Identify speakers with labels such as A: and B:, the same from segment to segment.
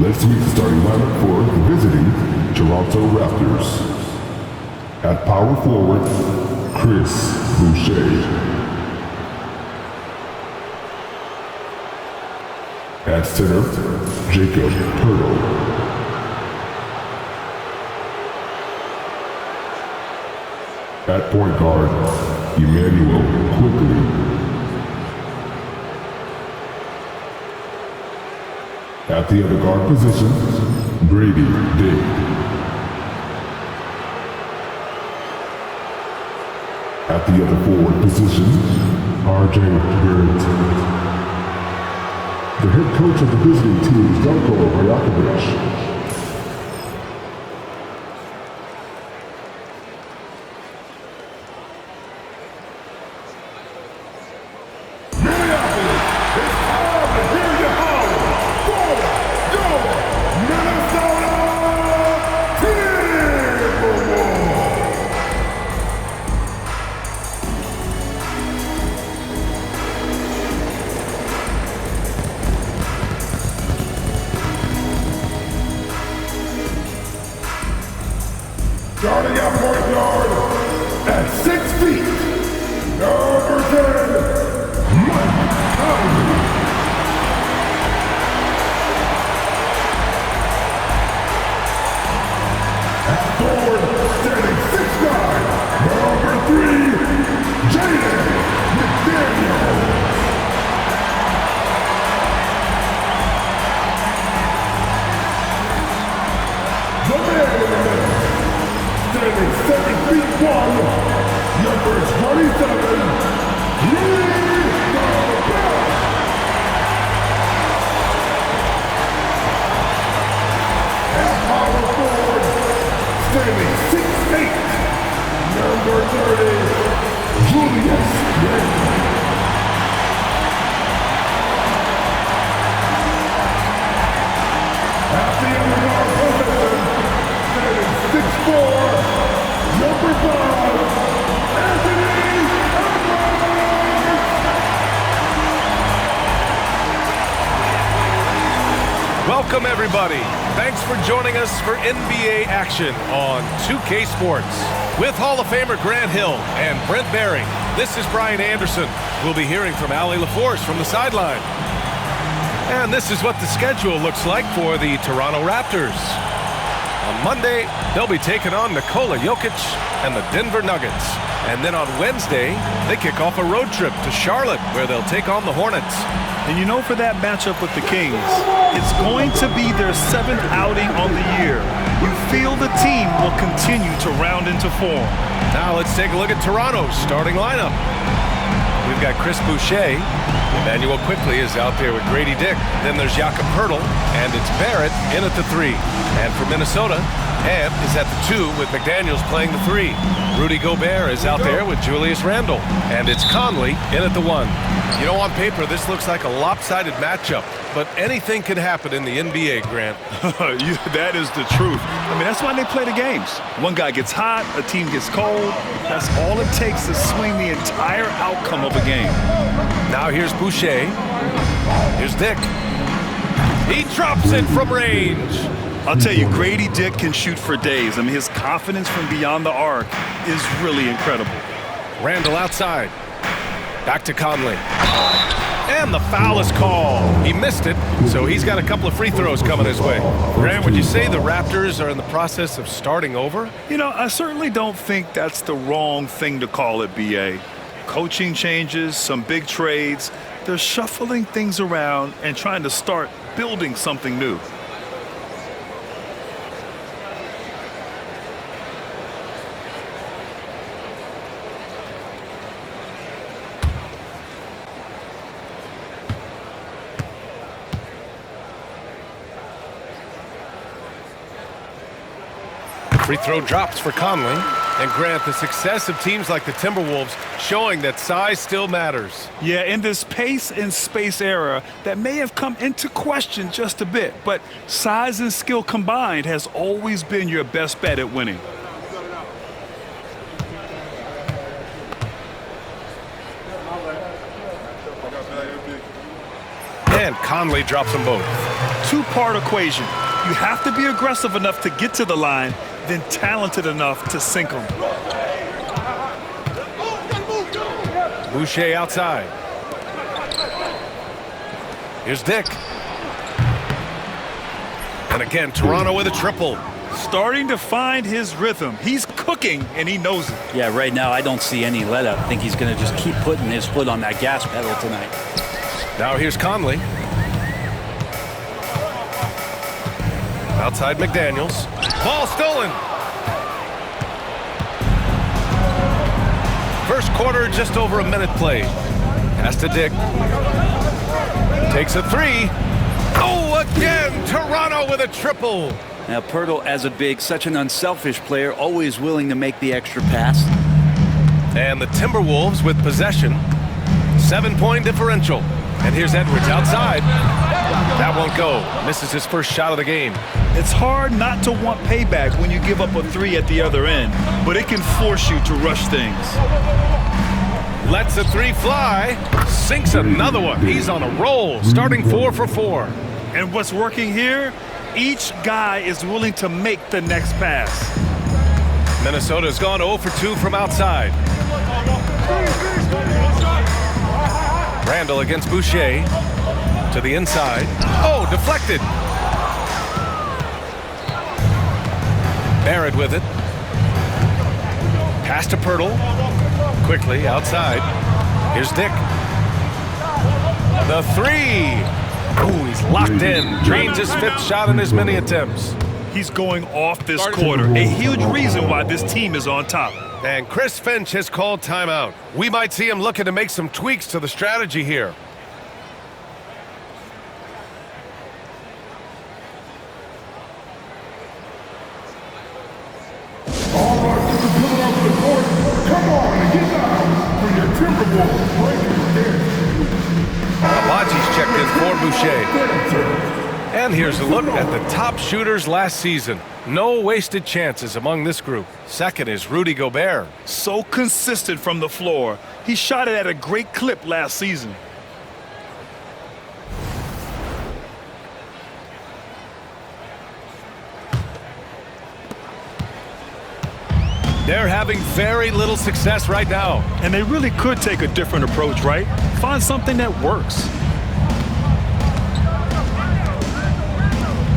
A: Let's meet the starting lineup for the visiting Toronto Raptors. At power forward, Chris Boucher. At center, Jacob Pertl. At point guard, Emmanuel Quickly. At the other guard position, Grady Dick. At the other forward position, RJ Barrett. The head coach of the visiting team is Darko Rajakovic.
B: Starting at point guard, at 6 feet, number 10, Mike Conley. At forward, standing 6'9", number 3, Jaden McDaniel. The man in the middle. Standing 7 feet 1, number 27, Rudy Gobert. At power forward, standing 6'8", number 30, Julius Randle. At the end of our position, standing 6'4", number 5, Anthony Edwards!
C: Welcome, everybody. Thanks for joining us for NBA action on 2K Sports. With Hall of Famer Grant Hill and Brent Barry, this is Brian Anderson. We'll be hearing from Allie LaForce from the sideline. And this is what the schedule looks like for the Toronto Raptors. On Monday, they'll be taking on Nikola Jokic and the Denver Nuggets. And then on Wednesday, they kick off a road trip to Charlotte, where they'll take on the Hornets.
D: And you know, for that matchup with the Kings, it's going to be their 7th outing on the year. You feel the team will continue to round into form.
C: Now let's take a look at Toronto's starting lineup. We've got Chris Boucher. Emmanuel Quickly is out there with Grady Dick. Then there's Jakob Pertl, and it's Barrett in at the 3. And for Minnesota, Ant is at the 2 with McDaniels playing the 3. Rudy Gobert is out there with Julius Randle. And it's Conley in at the 1. You know, on paper, this looks like a lopsided matchup, but anything can happen in the NBA, Grant.
D: That is the truth. I mean, that's why they play the games. One guy gets hot, a team gets cold. That's all it takes to swing the entire outcome of a game.
C: Now here's Boucher. Here's Dick. He drops it from range.
D: I'll tell you, Grady Dick can shoot for days. I mean, his confidence from beyond the arc is really incredible.
C: Randle outside. Back to Conley. And the foul is called. He missed it, so he's got a couple of free throws coming his way. Grant, would you say the Raptors are in the process of starting over?
D: You know, I certainly don't think that's the wrong thing to call it, B.A. Coaching changes, some big trades. They're shuffling things around and trying to start building something new.
C: Free throw drops for Conley. And Grant, the success of teams like the Timberwolves showing that size still matters.
D: Yeah, in this pace and space era, that may have come into question just a bit, but size and skill combined has always been your best bet at winning.
C: And Conley drops them both.
D: Two-part equation. You have to be aggressive enough to get to the line, then talented enough to sink them.
C: Boucher outside. Here's Dick. And again, Toronto with a triple.
D: Starting to find his rhythm. He's cooking, and he knows it.
E: Yeah, right now I don't see any let-up. I think he's going to just keep putting his foot on that gas pedal tonight.
C: Now here's Conley. Outside McDaniels. Ball stolen. First quarter, just over a minute played. Pass to Dick. Takes a three. Oh, again, Toronto with a triple.
E: Now, Pirtle, as a big, such an unselfish player, always willing to make the extra pass.
C: And the Timberwolves with possession. 7-point differential. And here's Edwards outside. That won't go. Misses his first shot of the game.
D: It's hard not to want payback when you give up a three at the other end, but it can force you to rush things.
C: Lets a three fly. Sinks another one. He's on a roll, starting 4 for 4.
D: And what's working here? Each guy is willing to make the next pass.
C: Minnesota's gone 0 for 2 from outside. Randall against Boucher. To the inside. Oh, deflected. Barrett with it. Pass to Pirtle. Quickly outside. Here's Dick. The three. Oh, he's locked in. Drains his 5th shot in his many attempts.
D: He's going off this quarter. A huge reason why this team is on top.
C: And Chris Finch has called timeout. We might see him looking to make some tweaks to the strategy here.
B: All right, this is coming out to the court. Come on and get down for your Timberwolves breaking in.
C: Abaji's checked in for Boucher. And here's a look at the top shooters last season. No wasted chances among this group. Second is Rudy Gobert.
D: So consistent from the floor. He shot it at a great clip last season.
C: They're having very little success right now.
D: And they really could take a different approach, right? Find something that works.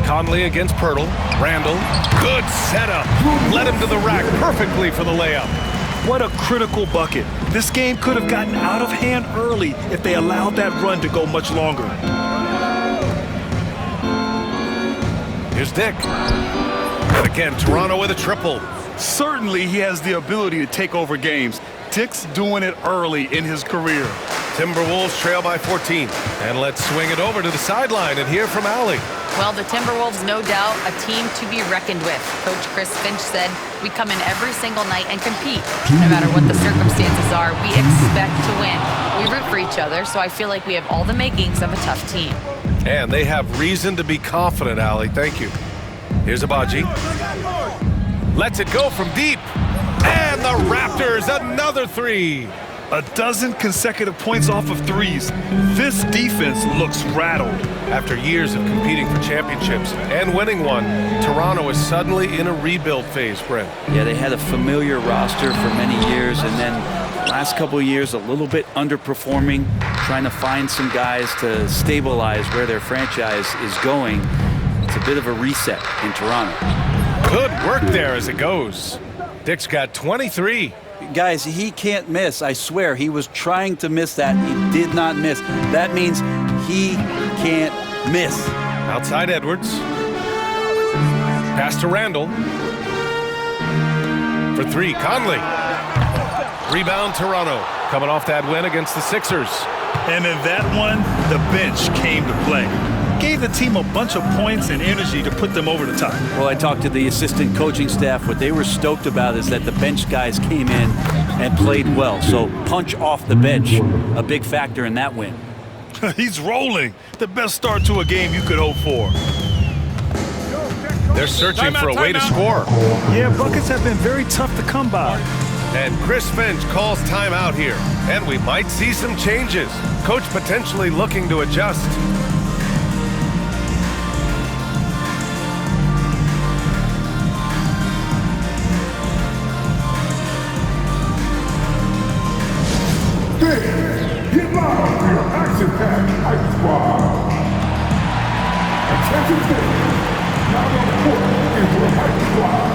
C: Conley against Pirtle. Randall. Good setup. Led him to the rack perfectly for the layup.
D: What a critical bucket. This game could have gotten out of hand early if they allowed that run to go much longer.
C: Here's Dick. And again, Toronto with a triple.
D: Certainly he has the ability to take over games. Dick's doing it early in his career.
C: Timberwolves trail by 14. And let's swing it over to the sideline and hear from Allie.
F: Well, the Timberwolves, no doubt, a team to be reckoned with. Coach Chris Finch said, we come in every single night and compete. No matter what the circumstances are, we expect to win. We root for each other, so I feel like we have all the makings of a tough team.
C: And they have reason to be confident, Allie. Thank you. Here's Abaji. Lets it go from deep. And the Raptors, another three.
D: A dozen consecutive points off of threes. This defense looks rattled.
C: After years of competing for championships and winning one, Toronto is suddenly in a rebuild phase, Brent.
E: Yeah, they had a familiar roster for many years, and then last couple of years a little bit underperforming, trying to find some guys to stabilize where their franchise is going. It's a bit of a reset in Toronto.
C: Good work there as it goes. Dick's got 23.
E: Guys, he can't miss. I swear, he was trying to miss that. He did not miss. That means he can't miss.
C: Outside Edwards. Pass to Randall. For three, Conley. Rebound Toronto. Coming off that win against the Sixers.
D: And in that one, the bench came to play. Gave the team a bunch of points and energy to put them over the top.
E: Well, I talked to the assistant coaching staff. What they were stoked about is that the bench guys came in and played well. So punch off the bench, a big factor in that win.
D: He's rolling. The best start to a game you could hope for.
C: They're searching for a way to score.
D: Yeah, buckets have been very tough to come by.
C: And Chris Finch calls timeout here. And we might see some changes. Coach potentially looking to adjust.
B: hype squad. Attention fans. Now on the court is your hype squad.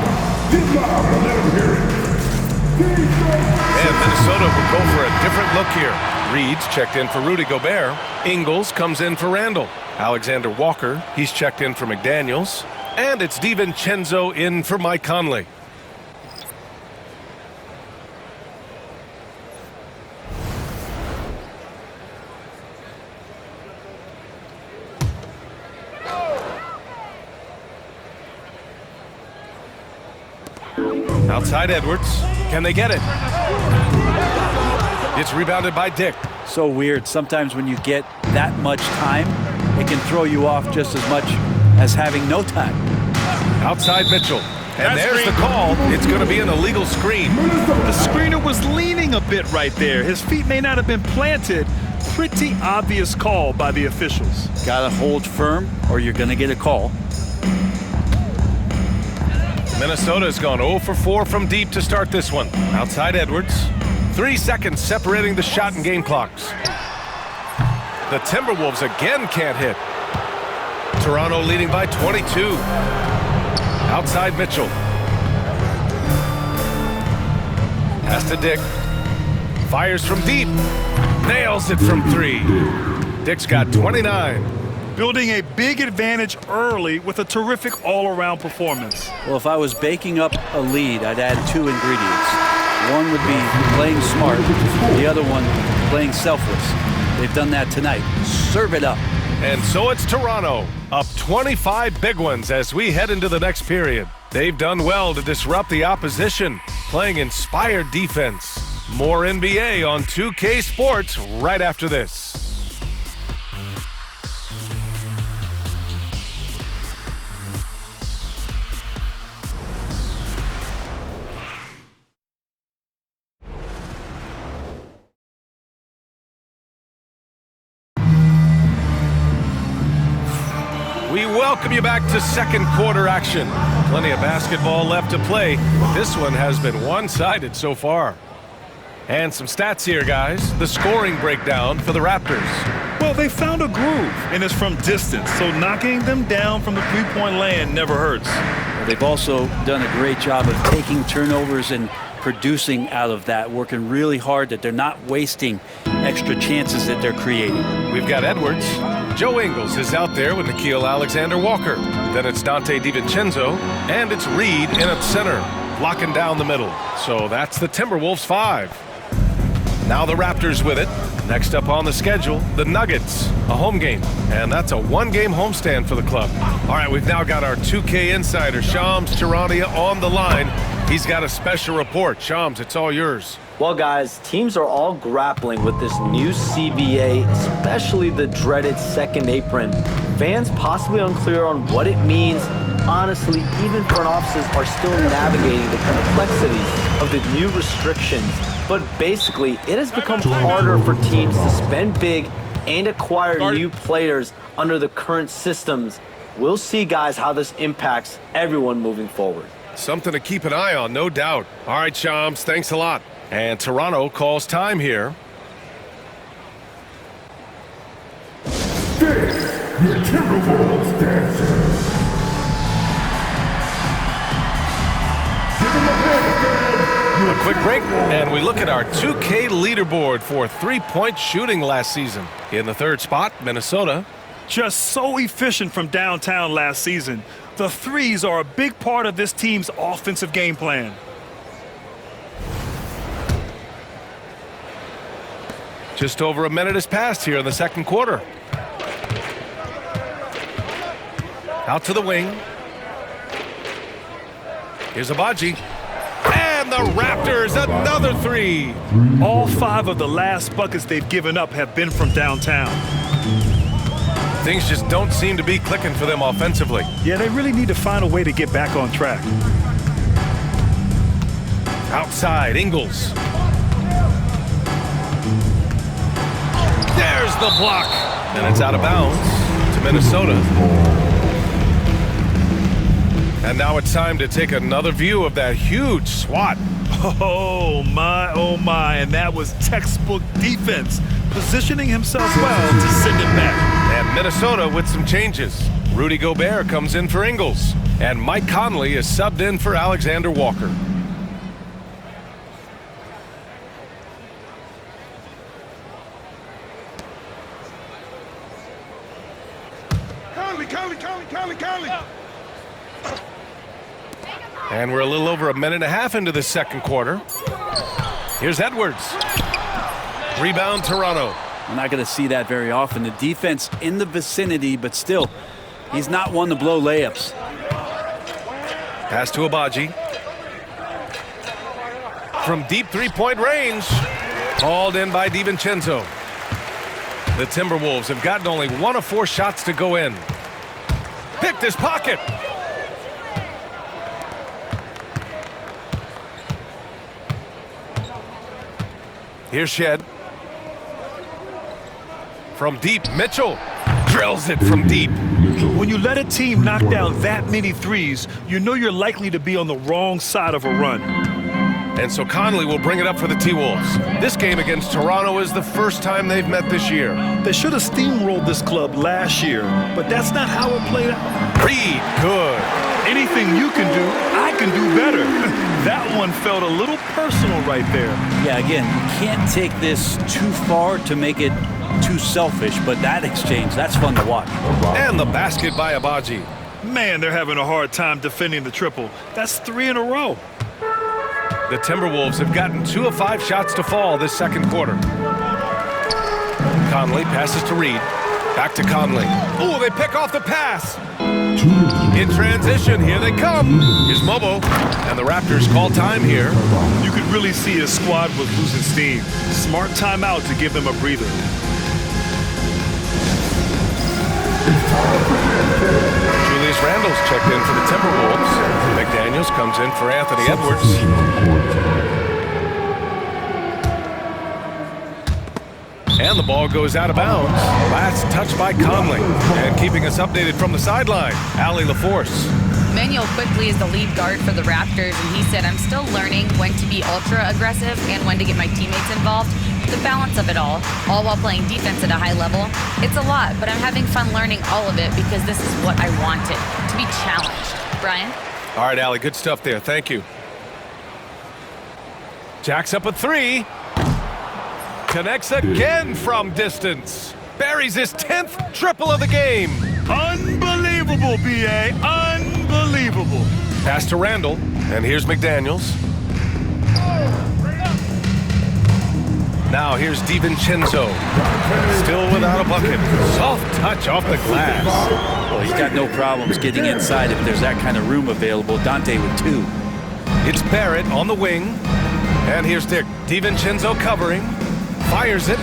B: Get loud and let them hear it.
C: And Minnesota will go for a different look here. Reed's checked in for Rudy Gobert. Ingles comes in for Randall. Alexander Walker, he's checked in for McDaniels. And it's DiVincenzo in for Mike Conley. Outside Edwards. Can they get it? It's rebounded by Dick.
E: So weird. Sometimes when you get that much time, it can throw you off just as much as having no time.
C: Outside Mitchell. And there's the call. It's going to be an illegal screen.
D: The screener was leaning a bit right there. His feet may not have been planted. Pretty obvious call by the officials.
E: Gotta hold firm or you're gonna get a call.
C: Minnesota's gone 0 for 4 from deep to start this one. Outside Edwards. 3 seconds separating the shot and game clocks. The Timberwolves again can't hit. Toronto leading by 22. Outside Mitchell. Pass to Dick. Fires from deep. Nails it from 3. Dick's got 29.
D: Building a big advantage early with a terrific all-around performance.
E: Well, if I was baking up a lead, I'd add 2 ingredients. One would be playing smart, the other one playing selfless. They've done that tonight. Serve it up.
C: And so it's Toronto, up 25 big ones as we head into the next period. They've done well to disrupt the opposition, playing inspired defense. More NBA on 2K Sports right after this. We welcome you back to second quarter action. Plenty of basketball left to play, but this one has been one-sided so far. And some stats here, guys. The scoring breakdown for the Raptors.
D: Well, they found a groove, and it's from distance, so knocking them down from the three-point land never hurts.
E: They've also done a great job of taking turnovers and producing out of that, working really hard that they're not wasting extra chances that they're creating.
C: We've got Edwards. Joe Ingles is out there with Nickeil Alexander-Walker. Then it's Dante DiVincenzo, and it's Reed in at center, locking down the middle. So that's the Timberwolves 5. Now the Raptors with it. Next up on the schedule, the Nuggets, a home game. And that's a one-game homestand for the club. All right, we've now got our 2K insider, Shams Charania, on the line. He's got a special report. Shams, it's all yours.
G: Well, guys, teams are all grappling with this new CBA, especially the dreaded second apron. Fans possibly unclear on what it means. Honestly, even front offices are still navigating the complexities of the new restrictions. But basically, it has become harder for teams to spend big and acquire new players under the current systems. We'll see, guys, how this impacts everyone moving forward.
C: Something to keep an eye on, no doubt. All right, Shams, thanks a lot. And Toronto calls time here.
B: This, your Timberwolves dancer. Give him a hand, man.
C: A quick break, and we look at our 2K leaderboard for three-point shooting last season. In the third spot, Minnesota.
D: Just so efficient from downtown last season. The threes are a big part of this team's offensive game plan.
C: Just over a minute has passed here in the second quarter. Out to the wing. Here's Abaji. And the Raptors, another 3.
D: All 5 of the last buckets they've given up have been from downtown.
C: Things just don't seem to be clicking for them offensively.
D: Yeah, they really need to find a way to get back on track.
C: Outside, Ingles. There's the block. And it's out of bounds to Minnesota. And now it's time to take another view of that huge swat.
D: Oh my, and that was textbook defense. positioning himself well to send it back.
C: And Minnesota with some changes. Rudy Gobert comes in for Ingles, and Mike Conley is subbed in for Alexander Walker.
B: Conley.
C: And we're a little over a minute and a half into the second quarter. Here's Edwards. Rebound, Toronto.
E: We're not going to see that very often. The defense in the vicinity, but still, he's not one to blow layups.
C: Pass to Abaji. From deep three-point range. Hauled in by DiVincenzo. The Timberwolves have gotten only 1 of 4 shots to go in. Picked his pocket. Here's Shed. From deep, Mitchell drills it from deep.
D: When you let a team knock down that many threes, you know you're likely to be on the wrong side of a run.
C: And so Conley will bring it up for the T-Wolves. This game against Toronto is the first time they've met this year.
D: They should have steamrolled this club last year, but that's not how it played out.
C: Reed, good.
D: Anything you can do, I can do better. That one felt a little personal right there.
E: Yeah, again, you can't take this too far to make it too selfish, but that exchange, that's fun to watch.
C: And the basket by Abaji.
D: Man, they're having a hard time defending the triple. That's 3 in a row.
C: The Timberwolves have gotten 2 of 5 shots to fall this second quarter. Conley passes to Reed. Back to Conley. Oh, they pick off the pass. In transition, here they come. Here's Mobo. And the Raptors call time here.
D: You could really see his squad was losing steam. Smart timeout to give them a breather.
C: Julius Randle's checked in for the Timberwolves. McDaniels comes in for Anthony Edwards. And the ball goes out of bounds. Last touch by Conley. And keeping us updated from the sideline, Allie LaForce.
F: Manuel quickly is the lead guard for the Raptors, and he said, I'm still learning when to be ultra aggressive and when to get my teammates involved. The balance of it all while playing defense at a high level. It's a lot, but I'm having fun learning all of it because this is what I wanted, to be challenged. Brian?
C: All right, Allie, good stuff there. Thank you. Jacks up a 3. Connects again from distance. Buries his 10th triple of the game.
D: Unbelievable, B.A. Unbelievable.
C: Pass to Randle, and here's McDaniels. Now here's DiVincenzo. Still without a bucket. Soft touch off the glass.
E: Well, he's got no problems getting inside if there's that kind of room available. Dante with 2.
C: It's Barrett on the wing. And here's Dick. DiVincenzo covering. Fires it.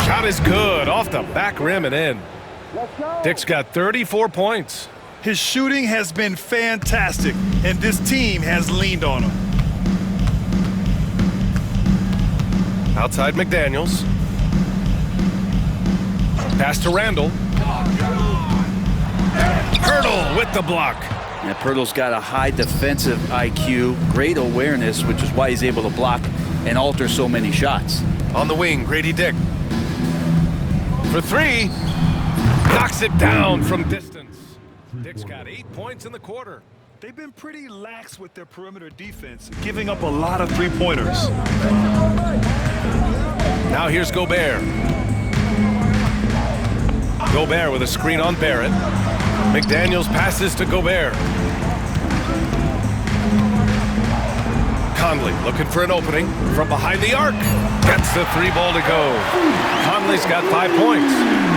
C: Shot is good. Off the back rim and in. Dick's got 34 points.
D: His shooting has been fantastic, and this team has leaned on him.
C: Outside McDaniels. Pass to Randle. Hurdle with the block.
E: Yeah, Pirtle's got a high defensive IQ, great awareness, which is why he's able to block and alter so many shots.
C: On the wing, Grady Dick. For 3. Knocks it down from distance. Dick's got 8 points in the quarter.
D: They've been pretty lax with their perimeter defense, giving up a lot of three-pointers.
C: Now here's Gobert. Gobert with a screen on Barrett. McDaniels passes to Gobert. Conley looking for an opening from behind the arc. Gets the 3 ball to go. Conley's got 5 points.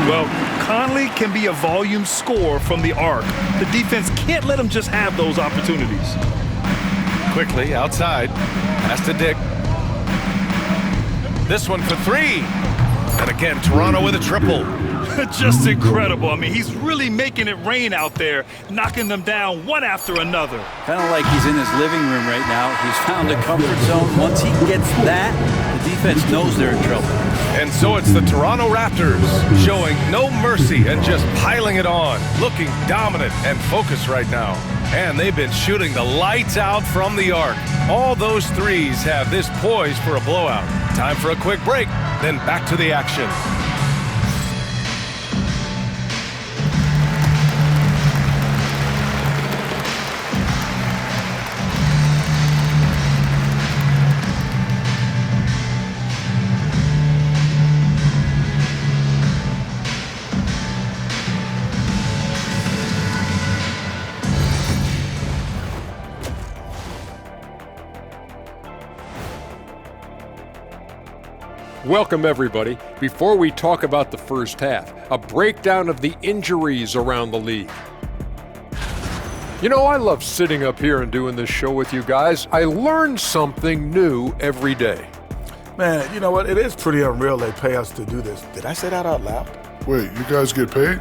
D: Well, Conley can be a volume scorer from the arc. The defense can't let him just have those opportunities.
C: Quickly outside. Pass to Dick. This one for 3. And again, Toronto with a triple.
D: Just incredible. I mean, he's really making it rain out there, knocking them down one after another.
E: Kind of like he's in his living room right now. He's found a comfort zone. Once he gets that, the defense knows they're in trouble.
C: And so it's the Toronto Raptors showing no mercy and just piling it on, looking dominant and focused right now. And they've been shooting the lights out from the arc. All those threes have this poised for a blowout. Time for a quick break, then back to the action.
H: Welcome, everybody. Before we talk about the first half, a breakdown of the injuries around the league. You know, I love sitting up here and doing this show with you guys. I learn something new every day.
B: Man, you know what? It is pretty unreal they pay us to do this. Did I say that out loud?
A: Wait, you guys get paid?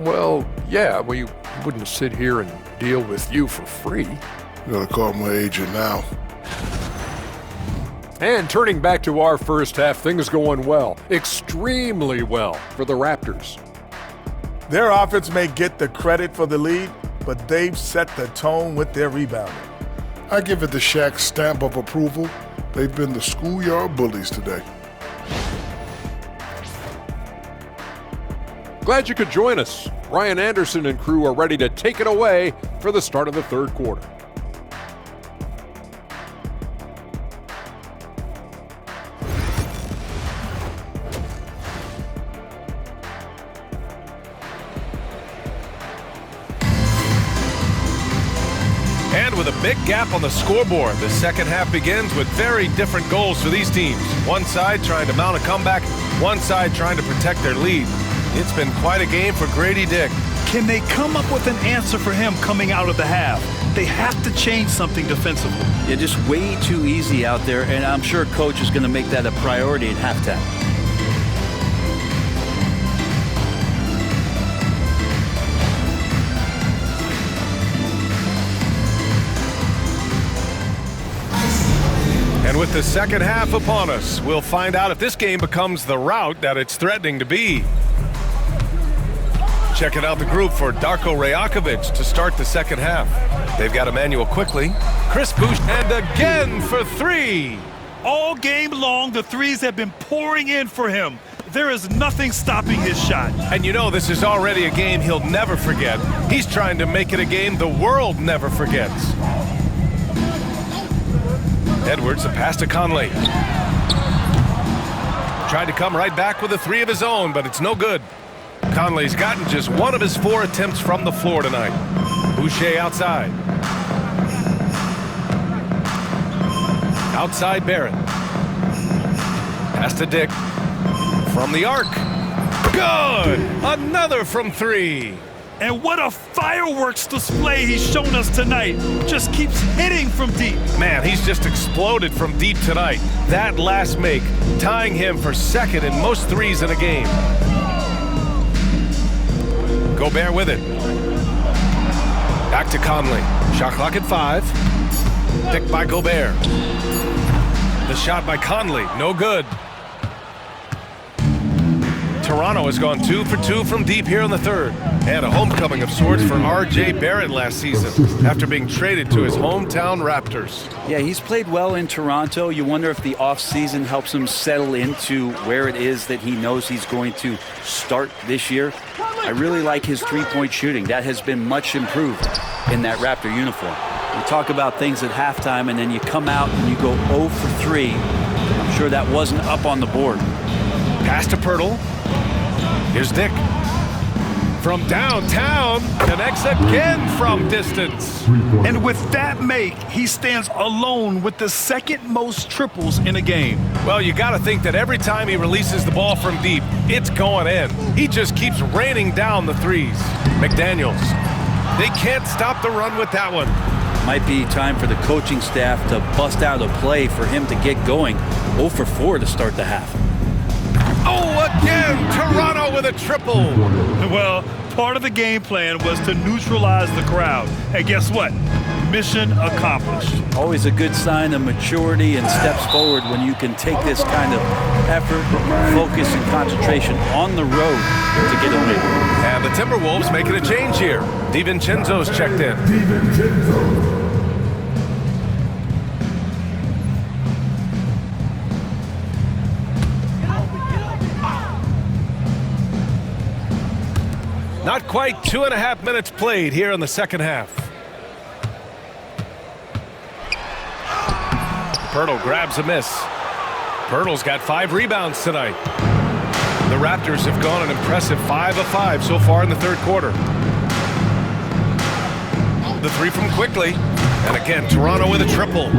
H: Well, yeah, we wouldn't sit here and deal with you for free.
A: You gotta call my agent now.
H: And turning back to our first half, things going well, extremely well for the Raptors.
B: Their offense may get the credit for the lead, but they've set the tone with their rebounding.
A: I give it the Shaq stamp of approval. They've been the schoolyard bullies today.
H: Glad you could join us. Ryan Anderson and crew are ready to take it away for the start of the third quarter.
C: And with a big gap on the scoreboard, the second half begins with very different goals for these teams. One side trying to mount a comeback, one side trying to protect their lead. It's been quite a game for Grady Dick.
D: Can they come up with an answer for him coming out of the half? They have to change something defensively.
E: Yeah, just way too easy out there, and I'm sure coach is going to make that a priority at halftime.
C: And with the second half upon us, we'll find out if this game becomes the rout that it's threatening to be. Checking out the group for Darko Rajakovic to start the second half. They've got Emmanuel quickly, Chris Boucher, and again for three.
D: All game long, the threes have been pouring in for him. There is nothing stopping his shot.
C: And you know this is already a game he'll never forget. He's trying to make it a game the world never forgets. Edwards, a pass to Conley. Tried to come right back with a three of his own, but it's no good. Conley's gotten just one of his 4 attempts from the floor tonight. Boucher outside. Outside Barrett. Pass to Dick. From the arc. Good! Another from three.
D: And what a fireworks display he's shown us tonight. Just keeps hitting from deep.
C: Man, he's just exploded from deep tonight. That last make, tying him for second in most threes in a game. Gobert with it. Back to Conley. Shot clock at 5. Picked by Gobert. The shot by Conley, no good. Toronto has gone 2 for 2 from deep here in the third. And a homecoming of sorts for R.J. Barrett last season after being traded to his hometown Raptors.
E: Yeah, he's played well in Toronto. You wonder if the offseason helps him settle into where it is that he knows he's going to start this year. I really like his three-point shooting. That has been much improved in that Raptor uniform. You talk about things at halftime, and then you come out and you go 0 for 3. I'm sure that wasn't up on the board.
C: Pass to Pirtle. Here's Dick. From downtown, connects again from distance.
D: And with that make, he stands alone with the second most triples in a game.
C: Well, you got to think that every time he releases the ball from deep, it's going in. He just keeps raining down the threes. McDaniels. They can't stop the run with that one.
E: Might be time for the coaching staff to bust out a play for him to get going. 0 for 4 to start the half.
C: Oh, again, Toronto with a triple.
D: Well, part of the game plan was to neutralize the crowd. And guess what? mission accomplished.
E: Always a good sign of maturity and steps forward when you can take this kind of effort, focus, and concentration on the road to get a win.
C: And the Timberwolves making a change here. DiVincenzo's checked in.
A: DiVincenzo.
C: Not quite 2.5 minutes played here in the second half. Pirtle grabs a miss. Pirtle's got 5 rebounds tonight. The Raptors have gone an impressive 5 of 5 so far in the third quarter. The 3 from Quickly. And again, Toronto with a triple.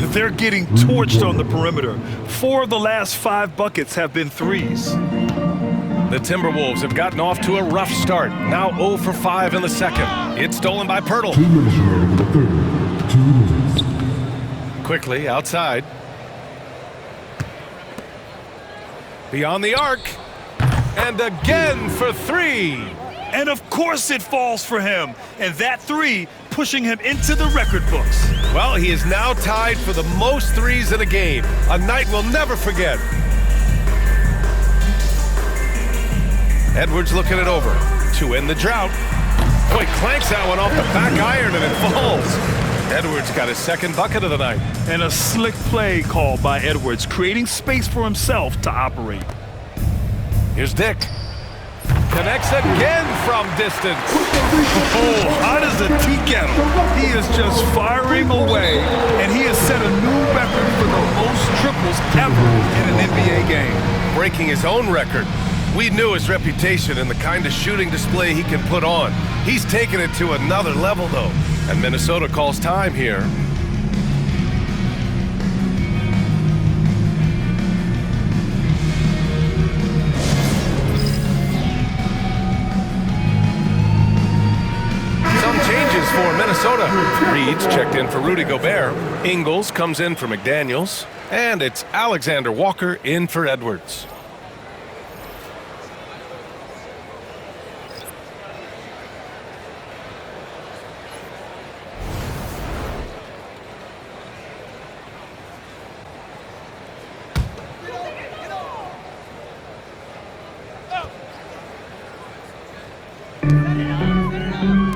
D: They're getting torched on the perimeter. 4 of the last 5 buckets have been threes.
C: The Timberwolves have gotten off to a rough start. Now 0 for 5 in the second. It's stolen by Pirtle.
A: 2 minutes remaining in the third. 2 minutes.
C: Quickly outside. Beyond the arc. And again for 3.
D: And of course it falls for him. And that 3 pushing him into the record books.
C: Well, he is now tied for the most threes in a game. A night we'll never forget. Edwards looking it over to end the drought. Boy, clanks that one off the back iron and it falls. Edwards got his second bucket of the night.
D: And a slick play called by Edwards, creating space for himself to operate.
C: Here's Dick. Connects again from distance.
D: Oh, hot as a tea kettle. He is just firing away, and he has set a new record for the most triples ever in an NBA game.
C: Breaking his own record. We knew his reputation and the kind of shooting display he can put on. He's taken it to another level, though. And Minnesota calls time here. Some changes for Minnesota. Reed's checked in for Rudy Gobert. Ingles comes in for McDaniels. And it's Alexander Walker in for Edwards.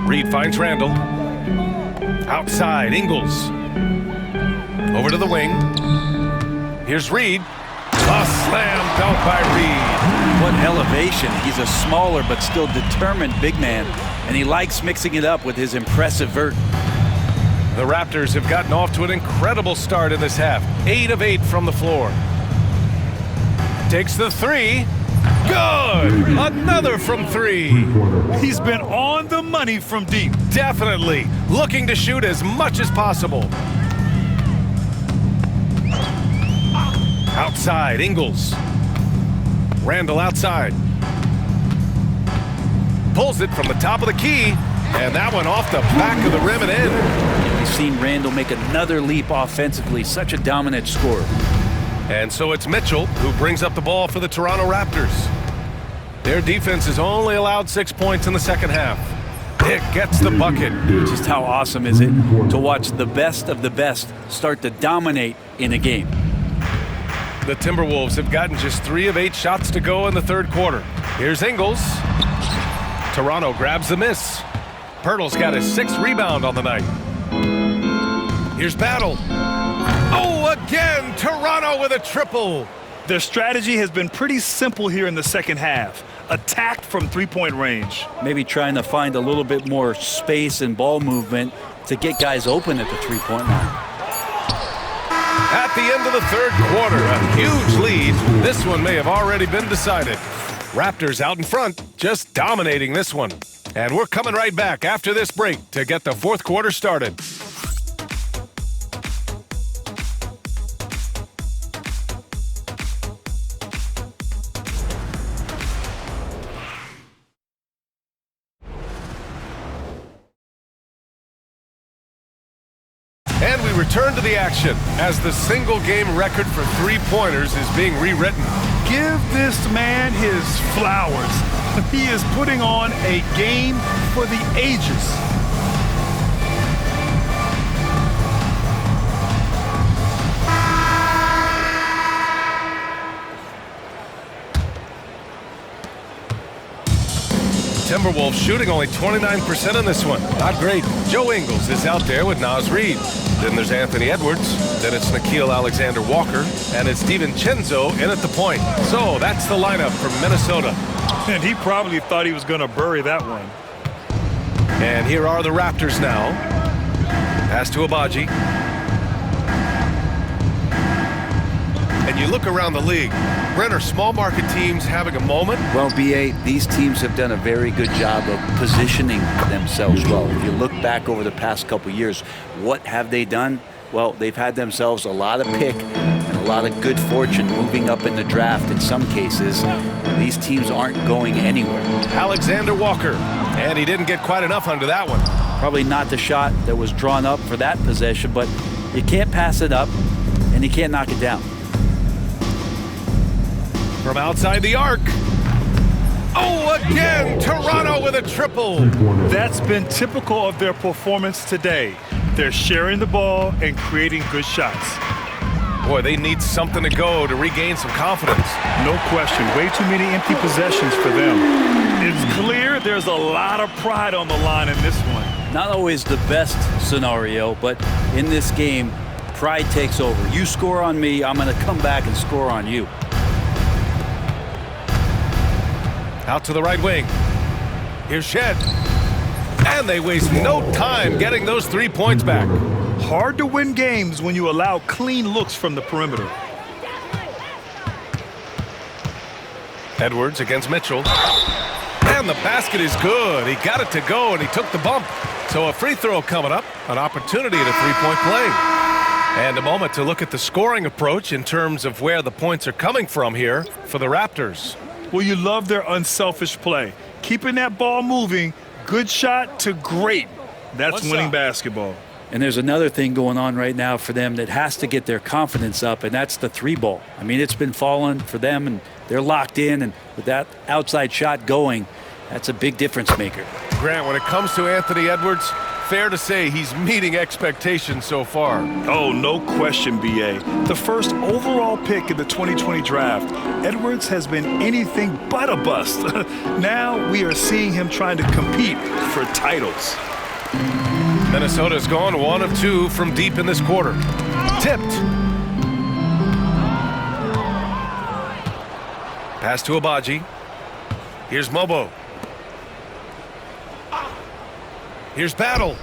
C: Reed finds Randall. Outside, Ingles. Over to the wing. Here's Reed. A slam dunk by Reed.
E: What elevation. He's a smaller but still determined big man, and he likes mixing it up with his impressive vert.
C: The Raptors have gotten off to an incredible start in this half. 8 of 8 from the floor. Takes the 3. Good! Another from 3.
D: He's been on the money from deep.
C: Definitely looking to shoot as much as possible. Outside, Ingles. Randall outside. Pulls it from the top of the key, and that one off the back of the rim and in.
E: We've seen Randall make another leap offensively, such a dominant scorer.
C: And so it's Mitchell who brings up the ball for the Toronto Raptors. Their defense has only allowed 6 points in the second half. Dick gets the bucket.
E: Just how awesome is it to watch the best of the best start to dominate in a game.
C: The Timberwolves have gotten just 3 of 8 shots to go in the third quarter. Here's Ingles. Toronto grabs the miss. Pirtle's got his 6th rebound on the night. Here's Battle. Oh, again, Toronto with a triple.
D: Their strategy has been pretty simple here in the second half. Attack from three-point range.
E: Maybe trying to find a little bit more space and ball movement to get guys open at the three-point line.
C: At the end of the third quarter, a huge lead. This one may have already been decided. Raptors out in front, just dominating this one. And we're coming right back after this break to get the fourth quarter started. And we return to the action as the single-game record for three-pointers is being rewritten.
D: Give this man his flowers. He is putting on a game for the ages.
C: Timberwolves shooting only 29% in this one. Not great. Joe Ingles is out there with Naz Reid. Then there's Anthony Edwards. Then it's Nickeil Alexander-Walker. And it's DiVincenzo in at the point. So that's the lineup for Minnesota.
D: And he probably thought he was going to bury that one.
C: And here are the Raptors now. Pass to Abaji. And you look around the league. Brent, are small market teams having a moment?
E: Well, BA, these teams have done a very good job of positioning themselves well. If you look back over the past couple years, what have they done? Well, they've had themselves a lot of pick and a lot of good fortune moving up in the draft in some cases. These teams aren't going anywhere.
C: Alexander Walker, and he didn't get quite enough under that one.
E: Probably not the shot that was drawn up for that possession, but you can't pass it up and you can't knock it down.
C: From outside the arc. Oh, again, Toronto with a triple.
D: That's been typical of their performance today. They're sharing the ball and creating good shots.
C: Boy, they need something to go to regain some confidence.
D: No question. Way too many empty possessions for them. It's clear there's a lot of pride on the line in this one.
E: Not always the best scenario, but in this game, pride takes over. You score on me, I'm going to come back and score on you.
C: Out to the right wing. Here's Shed. And they waste no time getting those 3 points back.
D: Hard to win games when you allow clean looks from the perimeter.
C: Edwards against Mitchell. And the basket is good. He got it to go, and he took the bump. So a free throw coming up, an opportunity at a three-point play. And a moment to look at the scoring approach in terms of where the points are coming from here for the Raptors.
D: Well, you love their unselfish play. Keeping that ball moving, good shot to great. That's winning basketball.
E: And there's another thing going on right now for them that has to get their confidence up, and that's the three ball. I mean, it's been falling for them, and they're locked in, and with that outside shot going, that's a big difference maker.
C: Grant, when it comes to Anthony Edwards, fair to say he's meeting expectations so far.
D: Oh, no question, B.A. The first overall pick in the 2020 draft, Edwards has been anything but a bust. Now we are seeing him trying to compete for titles.
C: Minnesota's gone 1 of 2 from deep in this quarter. Tipped. Pass to Abaji. Here's Mobo. Here's Battle.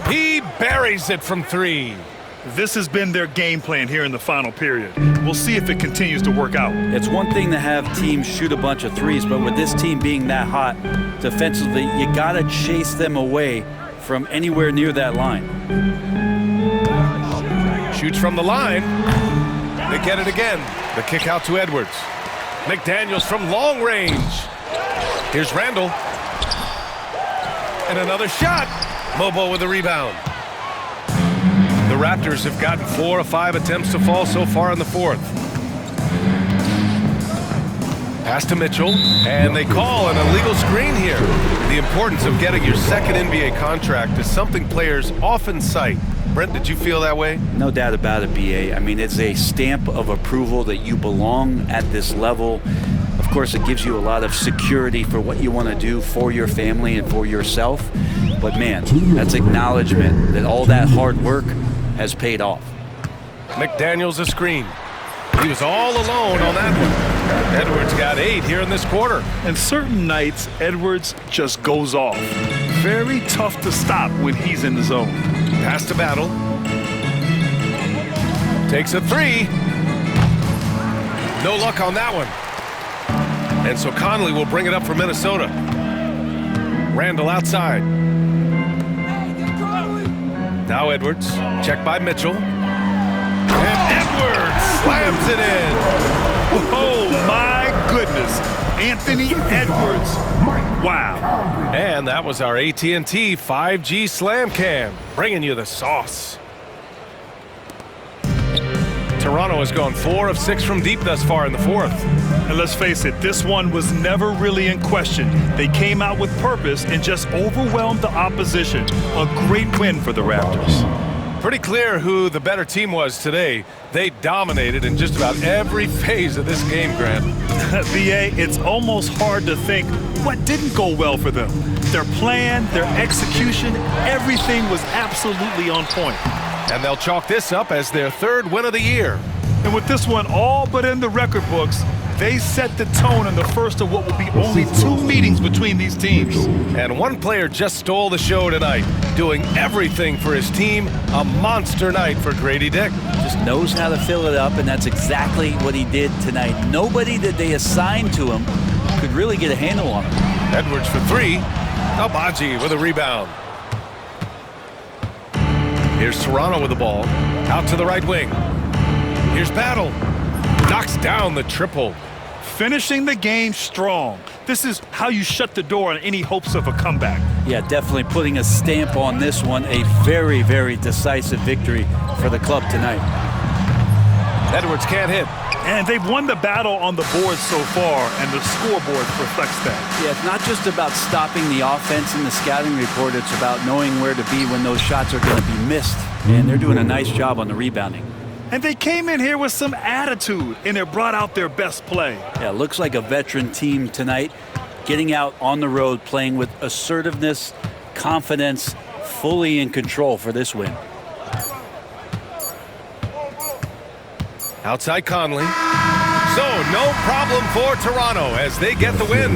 C: He buries it from 3.
D: This has been their game plan here in the final period. We'll see if it continues to work out.
E: It's one thing to have teams shoot a bunch of threes, but with this team being that hot defensively, you got to chase them away from anywhere near that line.
C: Shoots from the line. They get it again. The kick out to Edwards. McDaniels from long range. Here's Randall. And another shot. Mobo with the rebound. The Raptors have gotten 4 of 5 attempts to fall so far in the fourth. Pass to Mitchell, and they call an illegal screen here. The importance of getting your second NBA contract is something players often cite. Brent, did you feel that way?
E: No doubt about it, BA. I mean, it's a stamp of approval that you belong at this level. Of course, it gives you a lot of security for what you want to do for your family and for yourself. But man, that's acknowledgement that all that hard work has paid off.
C: McDaniels a screen. He was all alone on that one. Edwards got 8 here in this quarter.
D: And certain nights, Edwards just goes off. Very tough to stop when he's in the zone.
C: Pass to Battle. Takes a 3. No luck on that one. And so Conley will bring it up for Minnesota. Randall outside. Now Edwards. Checked by Mitchell. And Edwards slams it in.
D: Oh, my goodness. Anthony Edwards. Wow.
C: And that was our AT&T 5G Slam Cam, bringing you the sauce. Toronto has gone 4 of 6 from deep thus far in the fourth.
D: And let's face it, this one was never really in question. They came out with purpose and just overwhelmed the opposition. A great win for the Raptors.
C: Pretty clear who the better team was today. They dominated in just about every phase of this game, Grant.
D: BA, it's almost hard to think what didn't go well for them. Their plan, their execution, everything was absolutely on point.
C: And they'll chalk this up as their third win of the year.
D: And with this one all but in the record books, they set the tone in the first of what will be only 2 meetings between these teams.
C: And one player just stole the show tonight, doing everything for his team. A monster night for Grady Dick.
E: Just knows how to fill it up, and that's exactly what he did tonight. Nobody that they assigned to him could really get a handle on him.
C: Edwards for 3. Abaji with a rebound. Here's Toronto with the ball. Out to the right wing. Here's Battle. Knocks down the triple.
D: Finishing the game strong. This is how you shut the door on any hopes of a comeback.
E: Yeah, definitely putting a stamp on this one. A very, very decisive victory for the club tonight.
C: Edwards can't hit.
D: And they've won the battle on the board so far, and the scoreboard reflects that.
E: Yeah, it's not just about stopping the offense in the scouting report. It's about knowing where to be when those shots are going to be missed. And they're doing a nice job on the rebounding.
D: And they came in here with some attitude, and it brought out their best play.
E: Yeah, looks like a veteran team tonight, getting out on the road, playing with assertiveness, confidence, fully in control for this win.
C: Outside Conley. So no problem for Toronto as they get the win.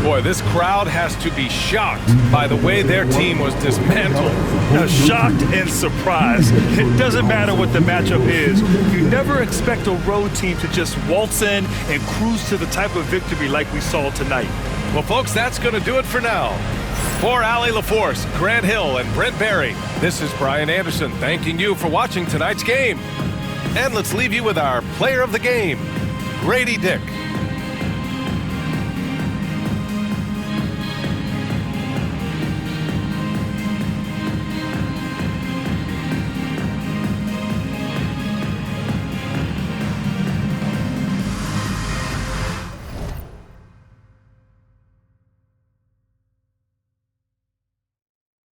C: Boy, this crowd has to be shocked by the way their team was dismantled.
D: Now, shocked and surprised. It doesn't matter what the matchup is. You never expect a road team to just waltz in and cruise to the type of victory like we saw tonight.
C: Well, folks, that's going to do it for now. For Allie LaForce, Grant Hill, and Brent Barry, this is Brian Anderson thanking you for watching tonight's game. And let's leave you with our player of the game, Grady Dick.